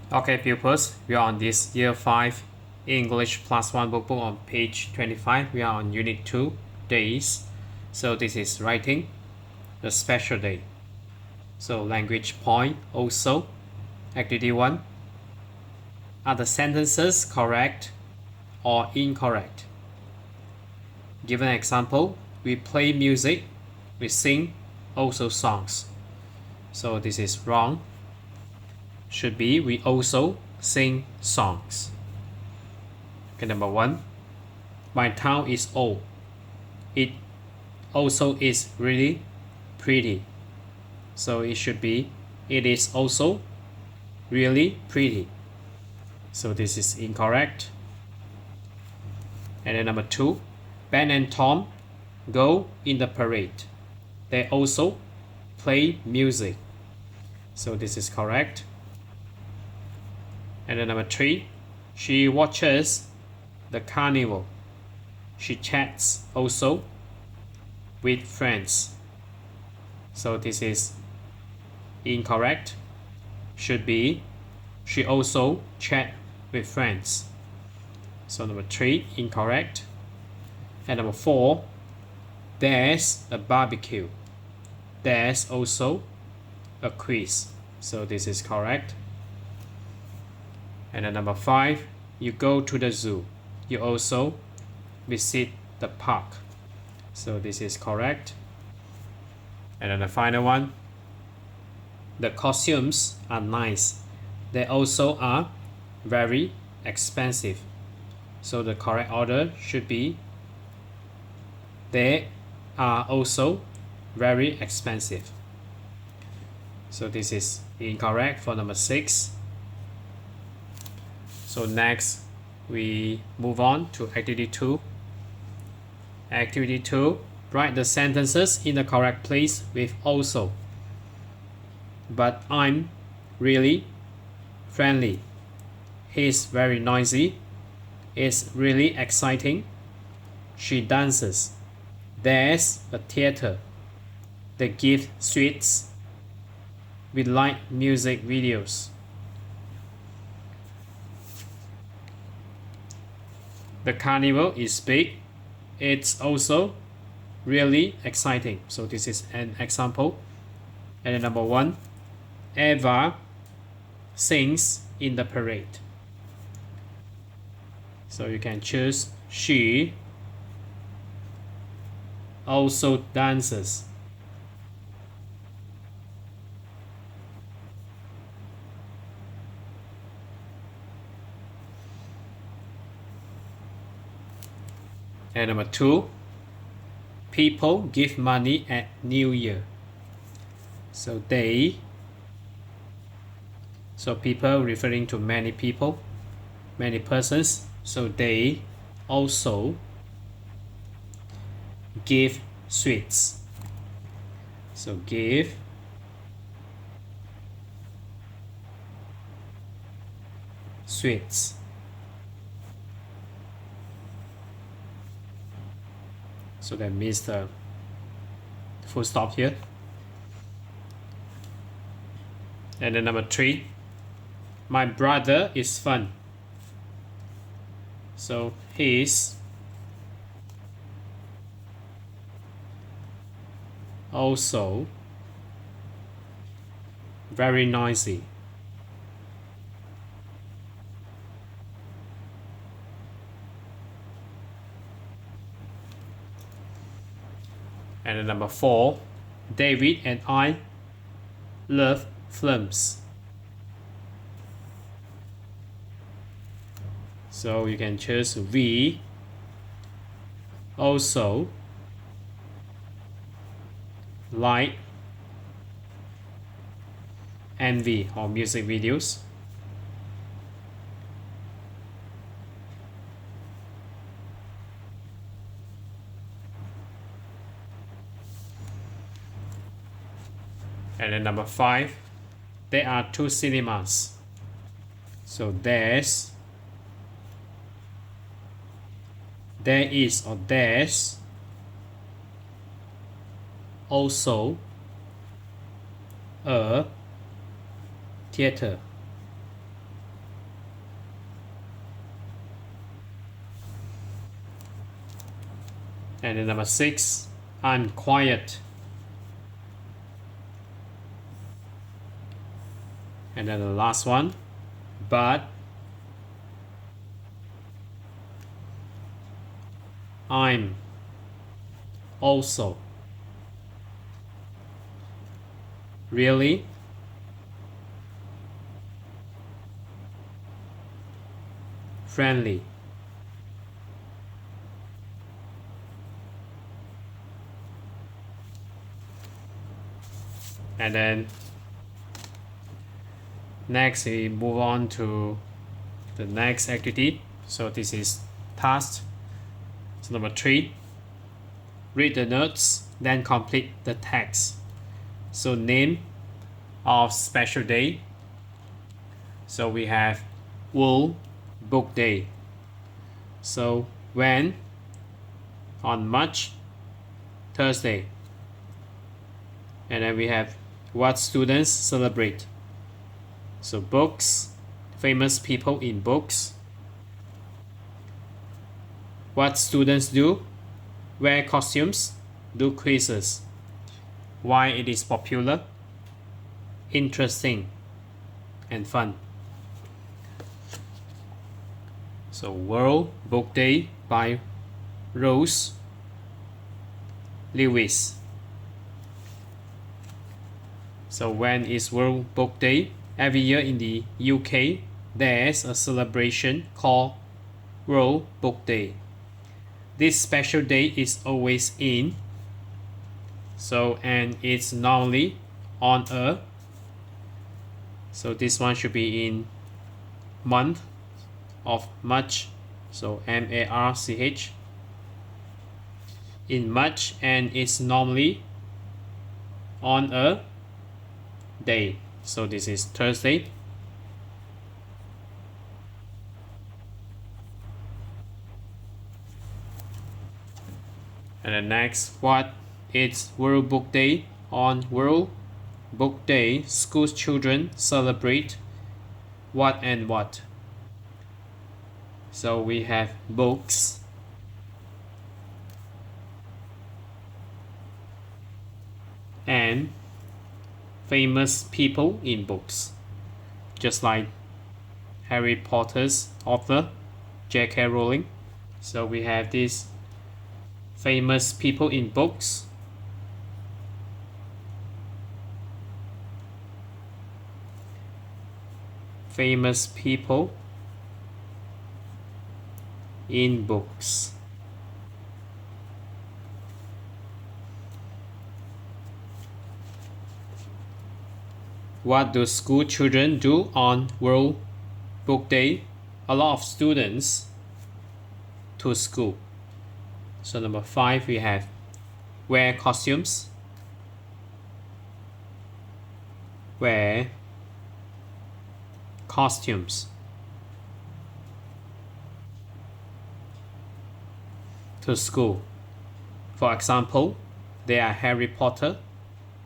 Okay, pupils, we are on this Year 5 English Plus 1 workbook on page 25. We are on Unit 2, Days. So this is writing, the special day. So language point also. Activity 1. Are the sentences correct or incorrect? Give an example. We play music, we sing also songs. So this is wrong. Should be we also sing songs. Okay, number 1. My town is old. It also is really pretty. So it should be it is also really pretty. So this is incorrect. And then number 2. Ben and Tom go in the parade. They also play music. So this is correct. And then number 3. She watches the carnival. She chats also with friends. So this is incorrect. Should be she also chat with friends. So number 3 incorrect. And number 4. There's a barbecue. There's also a quiz. So this is correct. And then number 5. You go to the zoo. You also visit the park. So this is correct. And then the final one. The costumes are nice. They also are very expensive. So the correct order should be they are also very expensive. So this is incorrect for number 6. So next we move on to activity 2. Activity 2. Write the sentences in the correct place with also. But I'm really friendly. He's very noisy. It's really exciting. She dances. There's a theater. They give sweets. We like music videos. The carnival is big. It's also really exciting. So this is an example. And then number 1. Eva sings in the parade. So you can choose she also dances. And number 2. People give money at New Year. So they. So people referring to many people, many persons. So they also give sweets. So give sweets. So that means the full stop here. And then number 3. My brother is fun. So he's also very noisy. And then number 4. David and I love films. So you can choose we also like MV or music videos. And then number 5. There are 2 cinemas. So there is or there's also a theater. And then number 6, I'm quiet. And then the last one, but I'm also really friendly. And then next we move on to the next activity. So this is task. So number 3, read the notes, then complete the text. So name of special day. So we have Workbook Day. So when? On March, Thursday. And then we have what students celebrate. So books, famous people in books. What students do? Wear costumes, do quizzes. Why it is popular, interesting, and fun. So World Book Day by Rose Lewis. So when is World Book Day? Every year in the UK, there's a celebration called World Book Day. This special day is always in. So, and it's normally on a. So this one should be in month of March. So March. In March, and it's normally on a day. So this is Thursday. And then next, what is World Book Day? On World Book Day, school children celebrate what and what? So we have books, and famous people in books, just like Harry Potter's author, J.K. Rowling. So we have these famous people in books. Famous people in books. What do school children do on World Book Day? A lot of students to school. So number 5, we have wear costumes. Wear costumes to school. For example, they are Harry Potter,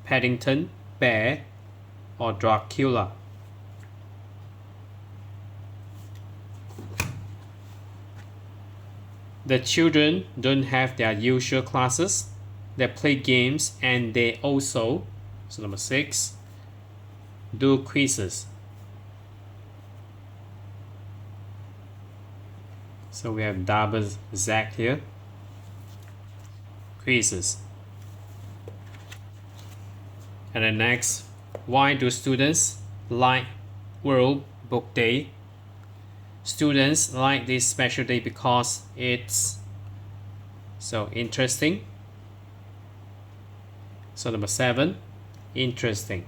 Paddington Bear, or Dracula. The children don't have their usual classes. They play games, and they also, so number 6, do quizzes. So we have double Z here. Quizzes. And then next, why do students like World Book Day? Students like this special day because it's so interesting. So number 7, interesting.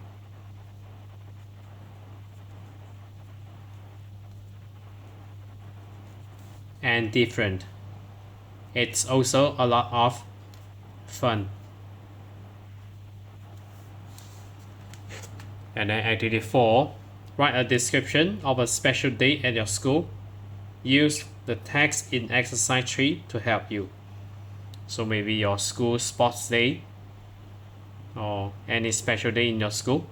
And different. It's also a lot of fun. And then activity 4, write a description of a special day at your school. Use the text in exercise 3 to help you. So maybe your school sports day or any special day in your school.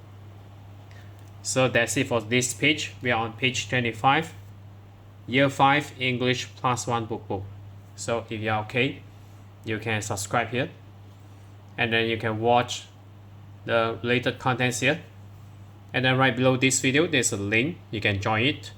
So that's it for this page. We are on page 25, Year 5 English +1 book. So if you are okay, you can subscribe here, and then you can watch the related contents here. And then right below this video there's a link, you can join it.